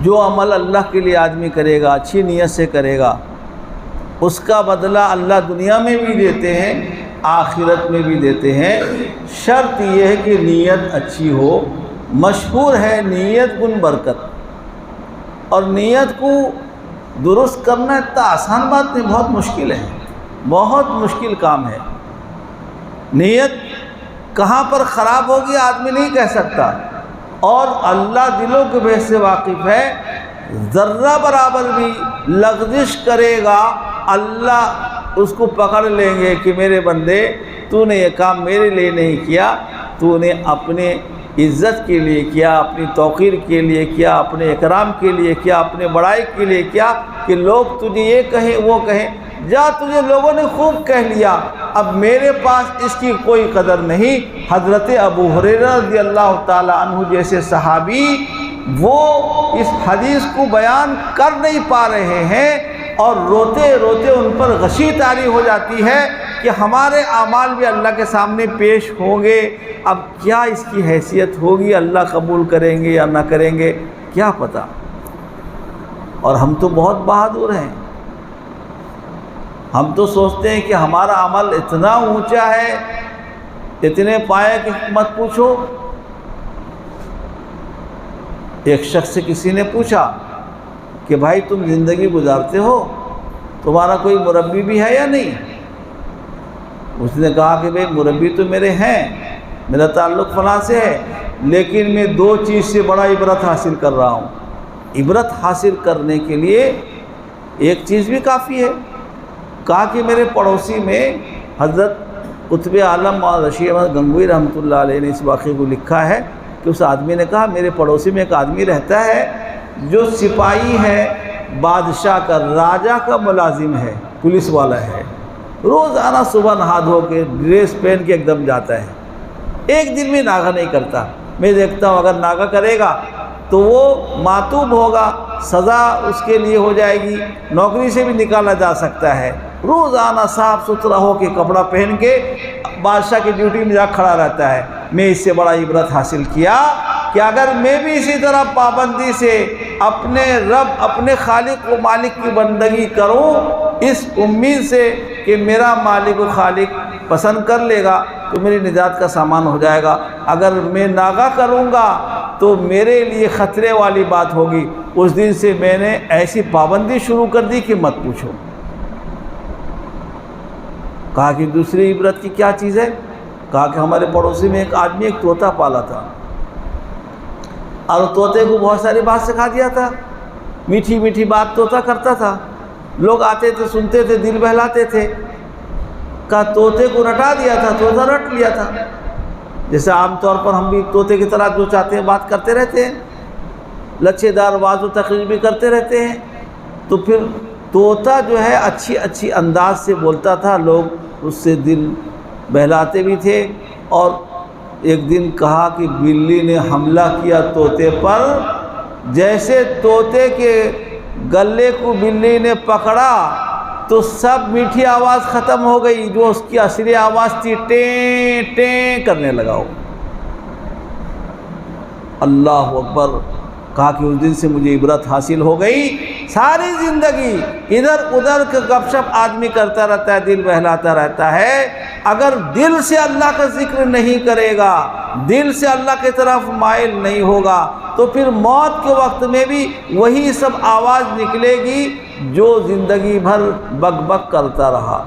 جو عمل اللہ کے لیے آدمی کرے گا، اچھی نیت سے کرے گا، اس کا بدلہ اللہ دنیا میں بھی دیتے ہیں، آخرت میں بھی دیتے ہیں۔ شرط یہ ہے کہ نیت اچھی ہو۔ مشہور ہے نیت گن برکت، اور نیت کو درست کرنا اتنا آسان بات نہیں، بہت مشکل ہے، بہت مشکل کام ہے۔ نیت کہاں پر خراب ہوگی آدمی نہیں کہہ سکتا، اور اللہ دلوں کے بحث سے واقف ہے۔ ذرہ برابر بھی لغزش کرے گا اللہ اس کو پکڑ لیں گے کہ میرے بندے تو نے یہ کام میرے لیے نہیں کیا، تو نے اپنے عزت کے لیے کیا، اپنی توقیر کے لیے کیا، اپنے اکرام کے لیے کیا، اپنے بڑائی کے لیے کیا، کہ لوگ تجھے یہ کہیں وہ کہیں، جا تجھے لوگوں نے خوب کہہ لیا، اب میرے پاس اس کی کوئی قدر نہیں۔ حضرت ابو ہریرہ رضی اللہ تعالی عنہ جیسے صحابی وہ اس حدیث کو بیان کر نہیں پا رہے ہیں، اور روتے روتے ان پر غشی طاری ہو جاتی ہے کہ ہمارے اعمال بھی اللہ کے سامنے پیش ہوں گے، اب کیا اس کی حیثیت ہوگی، اللہ قبول کریں گے یا نہ کریں گے کیا پتہ۔ اور ہم تو بہت بہادر ہیں، ہم تو سوچتے ہیں کہ ہمارا عمل اتنا اونچا ہے، اتنے پائے کہ مت پوچھو۔ ایک شخص سے کسی نے پوچھا کہ بھائی تم زندگی گزارتے ہو، تمہارا کوئی مربی بھی ہے یا نہیں؟ اس نے کہا کہ بھئی مربی تو میرے ہیں، میرا تعلق فلاں سے ہے، لیکن میں دو چیز سے بڑا عبرت حاصل کر رہا ہوں۔ عبرت حاصل کرنے کے لیے ایک چیز بھی کافی ہے۔ کہا کہ میرے پڑوسی میں حضرت قطب عالم اور رشید احمد گنگوئی رحمۃ اللہ علیہ نے اس واقعے کو لکھا ہے کہ اس آدمی نے کہا میرے پڑوسی میں ایک آدمی رہتا ہے جو سپاہی ہے، بادشاہ کا، راجہ کا ملازم ہے، پولیس والا ہے، روزانہ صبح نہا دھو کے ڈریس پہن کے ایک دم جاتا ہے، ایک دن میں ناغہ نہیں کرتا۔ میں دیکھتا ہوں اگر ناغہ کرے گا تو وہ معتوب ہوگا، سزا اس کے لیے ہو جائے گی، نوکری سے بھی نکالا جا سکتا ہے۔ روزانہ صاف ستھرا ہو کے کپڑا پہن کے بادشاہ کی ڈیوٹی میں جا کھڑا رہتا ہے۔ میں اس سے بڑا عبرت حاصل کیا کہ اگر میں بھی اسی طرح پابندی سے اپنے رب، اپنے خالق و مالک کی بندگی کروں، اس امید سے کہ میرا مالک و خالق پسند کر لے گا تو میری نجات کا سامان ہو جائے گا، اگر میں ناغہ کروں گا تو میرے لیے خطرے والی بات ہوگی۔ اس دن سے میں نے ایسی پابندی شروع کر دی کہ مت پوچھو۔ کہا کہ دوسری عبرت کی کیا چیز ہے؟ کہا کہ ہمارے پڑوسی میں ایک آدمی ایک طوطا پالا تھا، اور طوطے کو بہت ساری بات سکھا دیا تھا، میٹھی میٹھی بات طوطا کرتا تھا، لوگ آتے تھے سنتے تھے، دل بہلاتے تھے۔ کہا طوطے کو رٹا دیا تھا، طوطا رٹ لیا تھا، جیسے عام طور پر ہم بھی طوطے کی طرح جو چاہتے ہیں بات کرتے رہتے ہیں، لچھے دار واضح و تقریر بھی کرتے رہتے ہیں۔ تو پھر طوطا جو ہے اچھی انداز سے بولتا تھا، لوگ اس سے دل بہلاتے بھی تھے۔ اور ایک دن کہا کہ بلی نے حملہ کیا طوطے پر، جیسے طوطے کے گلے کو بلی نے پکڑا تو سب میٹھی آواز ختم ہو گئی، جو اس کی اصلی آواز تھی ٹیں ٹیں کرنے لگا ہو۔ اللہ اکبر! کہا کہ اس دن سے مجھے عبرت حاصل ہو گئی۔ ساری زندگی ادھر ادھر کے گپ شپ آدمی کرتا رہتا ہے، دل بہلاتا رہتا ہے، اگر دل سے اللہ کا ذکر نہیں کرے گا، دل سے اللہ کی طرف مائل نہیں ہوگا، تو پھر موت کے وقت میں بھی وہی سب آواز نکلے گی جو زندگی بھر بک بک کرتا رہا۔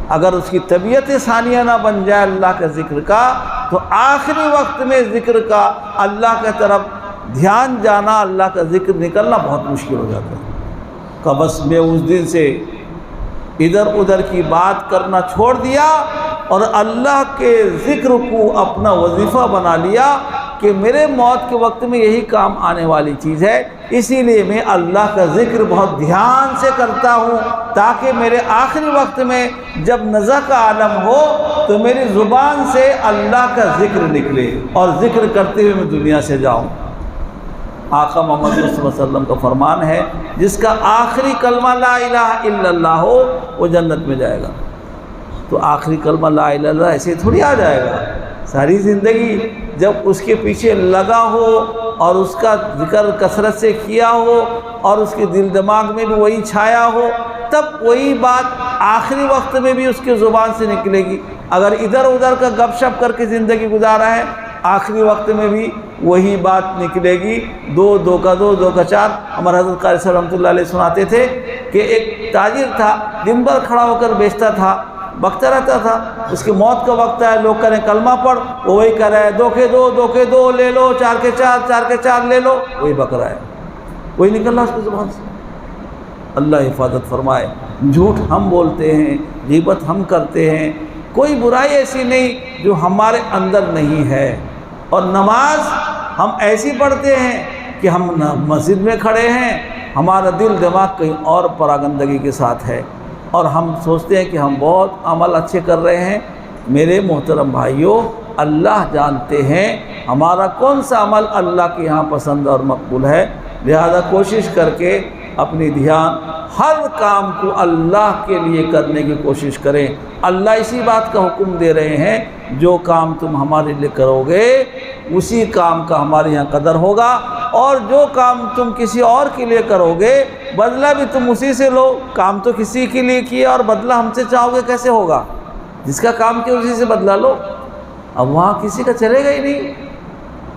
اگر اس کی طبیعت ثانیہ نہ بن جائے اللہ کا ذکر کا، تو آخری وقت میں ذکر کا، اللہ کی طرف دھیان جانا، اللہ کا ذکر نکلنا بہت مشکل ہو جاتا ہے۔ کہ بس میں اس دن سے ادھر ادھر کی بات کرنا چھوڑ دیا اور اللہ کے ذکر کو اپنا وظیفہ بنا لیا کہ میرے موت کے وقت میں یہی کام آنے والی چیز ہے، اسی لیے میں اللہ کا ذکر بہت دھیان سے کرتا ہوں، تاکہ میرے آخری وقت میں جب نزع کا عالم ہو تو میری زبان سے اللہ کا ذکر نکلے اور ذکر کرتے ہوئے میں دنیا سے جاؤں۔ آقا محمد صلی اللہ علیہ وسلم کا فرمان ہے، جس کا آخری کلمہ لا الہ الا اللہ ہو وہ جنت میں جائے گا۔ تو آخری کلمہ لا الہ الا اللہ ایسے تھوڑی آ جائے گا، ساری زندگی جب اس کے پیچھے لگا ہو اور اس کا ذکر کثرت سے کیا ہو اور اس کے دل دماغ میں بھی وہی چھایا ہو، تب وہی بات آخری وقت میں بھی اس کی زبان سے نکلے گی۔ اگر ادھر ادھر کا گپ شپ کر کے زندگی گزارا ہے، آخری وقت میں بھی وہی بات نکلے گی۔ دو کا چار۔ ہمارے حضرت قاری صاحب رحمۃ اللہ علیہ سناتے تھے کہ ایک تاجر تھا، دن بھر کھڑا ہو کر بیچتا تھا، بکتا رہتا تھا۔ اس کی موت کا وقت ہے، لوگ کہیں کلمہ پڑھ، وہ وہی کہہ رہا ہے 2 کے 2 لے لو، 4 کے 4 لے لو، وہی بک رہا ہے، وہی نکل رہا اس کی زبان سے۔ اللہ حفاظت فرمائے۔ جھوٹ ہم بولتے ہیں، غیبت ہم کرتے ہیں، کوئی برائی ایسی نہیں جو ہمارے اندر نہیں ہے۔ اور نماز ہم ایسی پڑھتے ہیں کہ ہم مسجد میں کھڑے ہیں، ہمارا دل دماغ کہیں اور پراگندگی کے ساتھ ہے، اور ہم سوچتے ہیں کہ ہم بہت عمل اچھے کر رہے ہیں۔ میرے محترم بھائیوں، اللہ جانتے ہیں ہمارا کون سا عمل اللہ کے یہاں پسند اور مقبول ہے، لہذا کوشش کر کے اپنی دھیان ہر کام کو اللہ کے لیے کرنے کی کوشش کریں۔ اللہ اسی بات کا حکم دے رہے ہیں، جو کام تم ہمارے لیے کرو گے اسی کام کا ہمارے یہاں قدر ہوگا، اور جو کام تم کسی اور کے لیے کرو گے بدلہ بھی تم اسی سے لو۔ کام تو کسی کے لیے کیا اور بدلہ ہم سے چاہو گے کیسے ہوگا؟ جس کا کام کیا اسی سے بدلہ لو۔ اب وہاں کسی کا چلے گا ہی نہیں۔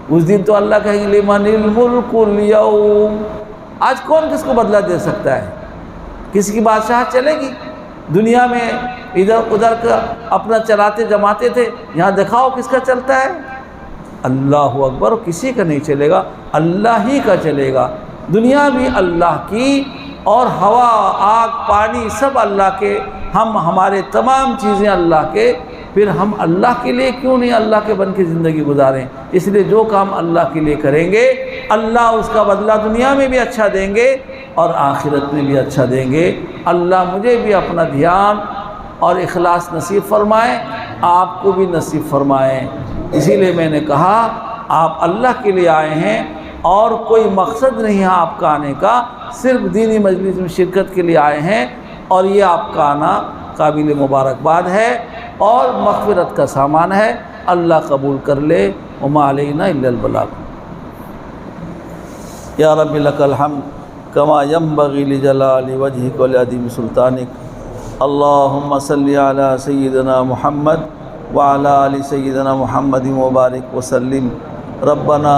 اس دن تو اللہ کہیں گے لمن الملک اليوم، آج کون کس کو بدلہ دے سکتا ہے؟ کسی کی بادشاہت چلے گی؟ دنیا میں ادھر ادھر کا اپنا چلاتے جماتے تھے، یہاں دکھاؤ کس کا چلتا ہے؟ اللہ اکبر، کسی کا نہیں چلے گا، اللہ ہی کا چلے گا۔ دنیا بھی اللہ کی، اور ہوا، آگ، پانی سب اللہ کے، ہمارے تمام چیزیں اللہ کے، پھر ہم اللہ کے لیے کیوں نہیں اللہ کے بن کے زندگی گزاریں؟ اس لیے جو کام اللہ کے لیے کریں گے اللہ اس کا بدلہ دنیا میں بھی اچھا دیں گے اور آخرت میں بھی اچھا دیں گے۔ اللہ مجھے بھی اپنا دھیان اور اخلاص نصیب فرمائے، آپ کو بھی نصیب فرمائے۔ اسی لیے میں نے کہا آپ اللہ کے لیے آئے ہیں اور کوئی مقصد نہیں ہے آپ کا آنے کا، صرف دینی مجلس میں شرکت کے لیے آئے ہیں، اور یہ آپ کا آنا قابل مبارکباد ہے اور مغفرت کا سامان ہے۔ اللہ قبول کر لے۔ وما علینا الا البلاغ۔ یا رب لک الحمد کما ینبغی لجلال وجہک ولعظیم سلطانک۔ اللہم صلی علی سیدنا محمد وعلی آل سیدنا محمد وبارک وسلم۔ ربنا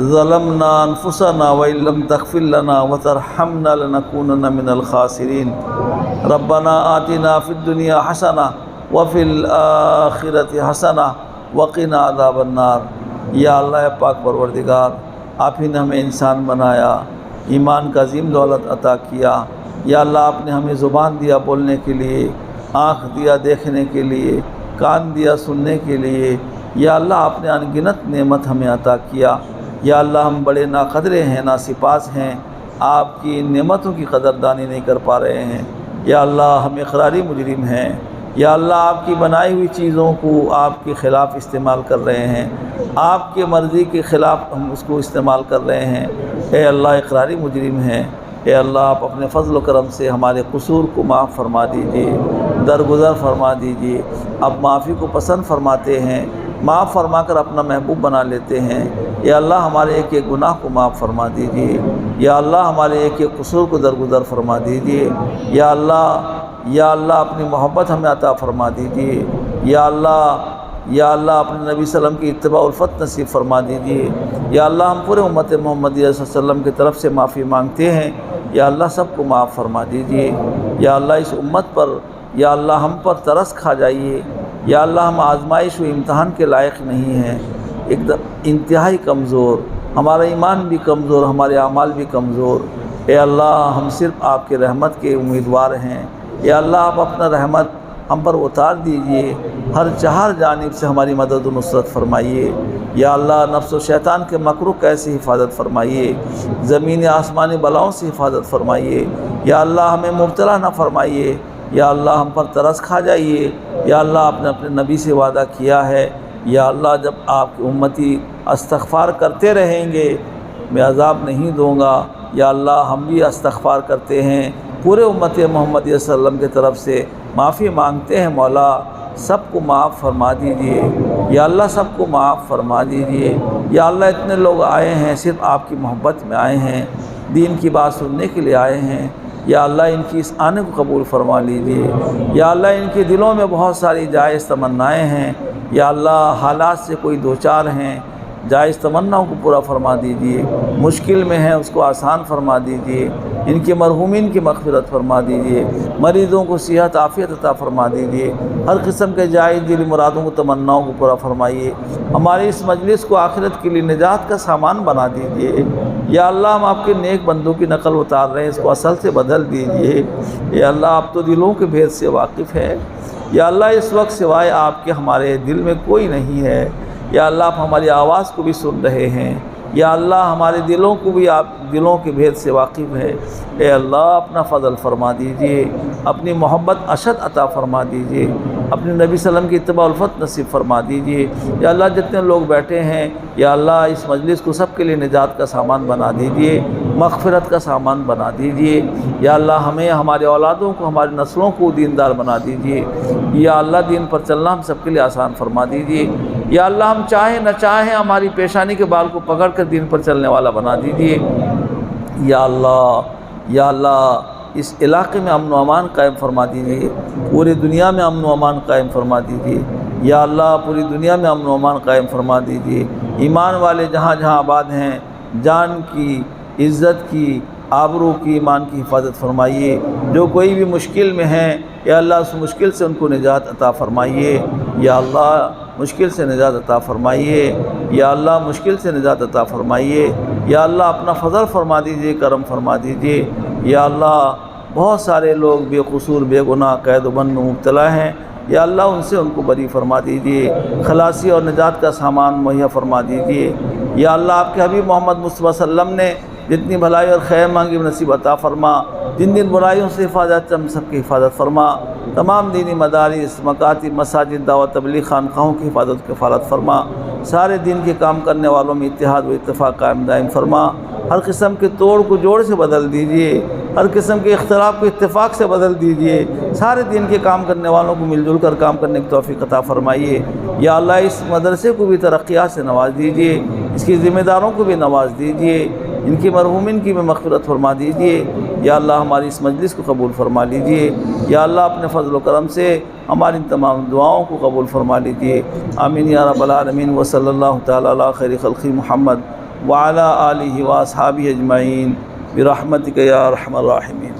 ظلمنا انفسنا وان لم تغفر لنا وترحمنا لنكونن من الخاسرین۔ ربنا آتنا فی الدنیا حسنہ وفی الآخرۃ حسنہ وقنا عذاب النار۔ یا اللہ پاک پروردگار، آپ ہی نے ہمیں انسان بنایا، ایمان کا عظیم دولت عطا کیا۔ یا اللہ آپ نے ہمیں زبان دیا بولنے کے لیے، آنکھ دیا دیکھنے کے لیے، کان دیا سننے کے لیے۔ یا اللہ آپ نے انگنت نعمت ہمیں عطا کیا۔ یا اللہ ہم بڑے ناقدرے ہیں، ناسپاس ہیں، آپ کی نعمتوں کی قدردانی نہیں کر پا رہے ہیں۔ یا اللہ ہم اقراری مجرم ہیں۔ یا اللہ آپ کی بنائی ہوئی چیزوں کو آپ کے خلاف استعمال کر رہے ہیں، آپ کی مرضی کے خلاف ہم اس کو استعمال کر رہے ہیں۔ اے اللہ اقراری مجرم ہیں۔ اے اللہ آپ اپنے فضل و کرم سے ہمارے قصور کو معاف فرما دیجیے، درگزر فرما دیجیے۔ آپ معافی کو پسند فرماتے ہیں، معاف فرما کر اپنا محبوب بنا لیتے ہیں۔ یا اللہ ہمارے ایک ایک گناہ کو معاف فرما دیجیے۔ یا اللہ ہمارے ایک ایک قصور کو درگزر فرما دیجیے۔ یا اللہ اپنی محبت ہمیں عطا فرما دیجیے۔ یا اللہ اپنے نبی صلی اللہ علیہ وسلم کی اتباع الفت نصیب فرما دیجیے۔ یا اللہ ہم پورے امت محمدیہ صلی اللہ علیہ وسلم کی طرف سے معافی مانگتے ہیں۔ یا اللہ سب کو معاف فرما دیجیے۔ یا اللہ اس امت پر یا اللہ ہم پر ترس کھا جائیے، یا اللہ ہم آزمائش و امتحان کے لائق نہیں ہیں، انتہائی کمزور، ہمارا ایمان بھی کمزور، ہمارے اعمال بھی کمزور۔ اے اللہ ہم صرف آپ کے رحمت کے امیدوار ہیں، یا اللہ آپ اپنا رحمت ہم پر اتار دیجئے، ہر چہار جانب سے ہماری مدد و نصرت فرمائیے، یا اللہ نفس و شیطان کے مکروہ کیسے حفاظت فرمائیے، زمین آسمانی بلاؤں سے حفاظت فرمائیے، یا اللہ ہمیں مبتلا نہ فرمائیے، یا اللہ ہم پر ترس کھا جائیے، یا اللہ آپ نے اپنے نبی سے وعدہ کیا ہے، یا اللہ جب آپ کی امتی استغفار کرتے رہیں گے میں عذاب نہیں دوں گا، یا اللہ ہم بھی استغفار کرتے ہیں، پورے امت محمد صلی اللہ علیہ وسلم کی طرف سے معافی مانگتے ہیں، مولا سب کو معاف فرما دیجئے، یا اللہ سب کو معاف فرما دیجئے، یا اللہ اتنے لوگ آئے ہیں صرف آپ کی محبت میں آئے ہیں، دین کی بات سننے کے لیے آئے ہیں، یا اللہ ان کی اس آنے کو قبول فرما لیجئے، یا اللہ ان کے دلوں میں بہت ساری جائز تمنائیں ہیں، یا اللہ حالات سے کوئی دوچار ہیں، جائز تمناؤں کو پورا فرما دیجئے، مشکل میں ہیں اس کو آسان فرما دیجئے، ان کے مرحومین کی مغفرت فرما دیجئے، مریضوں کو صحت عافیت عطا فرما دیجئے، ہر قسم کے جائز دلی مرادوں کو تمناؤں کو پورا فرمائیے، ہماری اس مجلس کو آخرت کے لیے نجات کا سامان بنا دیجئے، یا اللہ ہم آپ کے نیک بندوں کی نقل اتار رہے ہیں، اس کو اصل سے بدل دیجئے، یا اللہ آپ تو دلوں کے بھید سے واقف ہے، یا اللہ اس وقت سوائے آپ کے ہمارے دل میں کوئی نہیں ہے، یا اللہ آپ ہماری آواز کو بھی سن رہے ہیں، یا اللہ ہمارے دلوں کو بھی آپ دلوں کے بھید سے واقف ہے، اے اللہ اپنا فضل فرما دیجئے، اپنی محبت اشد عطا فرما دیجئے، اپنے نبی صلی اللہ علیہ وسلم کی اتباع الفت نصیب فرما دیجئے، یا اللہ جتنے لوگ بیٹھے ہیں یا اللہ اس مجلس کو سب کے لیے نجات کا سامان بنا دیجئے، مغفرت کا سامان بنا دیجئے، یا اللہ ہمیں ہمارے اولادوں کو ہماری نسلوں کو دیندار بنا دیجئے، یا اللہ دین پر چلنا ہم سب کے لیے آسان فرما دیجئے، یا اللہ ہم چاہیں نہ چاہیں ہماری پیشانی کے بال کو پکڑ کر دین پر چلنے والا بنا دیجئے، یا اللہ اس علاقے میں امن و امان قائم فرما دیجئے، پوری دنیا میں امن و امان قائم فرما دیجئے، یا اللہ پوری دنیا میں امن و امان قائم فرما دیجئے، ایمان والے جہاں جہاں آباد ہیں جان کی، عزت کی، آبرو کی، ایمان کی حفاظت فرمائیے، جو کوئی بھی مشکل میں ہیں یا اللہ اس مشکل سے ان کو نجات عطا فرمائیے، یا اللہ مشکل سے نجات عطا فرمائیے، یا اللہ مشکل سے نجات عطا فرمائیے، یا اللہ اپنا فضل فرما دیجئے، کرم فرما دیجئے، یا اللہ بہت سارے لوگ بے قصور بے گناہ قید و بند میں مبتلا ہیں، یا اللہ ان سے ان کو بری فرما دیجئے، خلاصی اور نجات کا سامان مہیا فرما دیجئے، یا اللہ آپ کے حبیب محمد مصطفیٰ صلی اللہ علیہ وسلم نے جتنی بھلائی اور خیر مانگی نصیب عطا فرما، جن جن برائیوں سے حفاظت ہم سب کی حفاظت فرما، تمام دینی مدارس، مکاتب، مساجد، دعوت تبلیغ خانقاہوں کی حفاظت و کفالت فرما، سارے دین کے کام کرنے والوں میں اتحاد و اتفاق قائم دائم فرما، ہر قسم کے توڑ کو جوڑ سے بدل دیجئے، ہر قسم کے اختلاف کو اتفاق سے بدل دیجئے، سارے دین کے کام کرنے والوں کو مل جل کر کام کرنے کی توفیق عطا فرمائیے، یا اللہ اس مدرسے کو بھی ترقیات سے نواز دیجئے، اس کی ذمہ داروں کو بھی نواز دیجئے، ان کی مرحومین کی بھی مغفرت فرما دیجئے، یا اللہ ہماری اس مجلس کو قبول فرما لیجئے، یا اللہ اپنے فضل و کرم سے ہماری ان تمام دعاؤں کو قبول فرما لیجئے، آمین یا رب العالمین، وصلی اللہ تعالی علی خیر خلق محمد وعلی آلہ واصحابہ اجمعین برحمتک یا ارحم الراحمین۔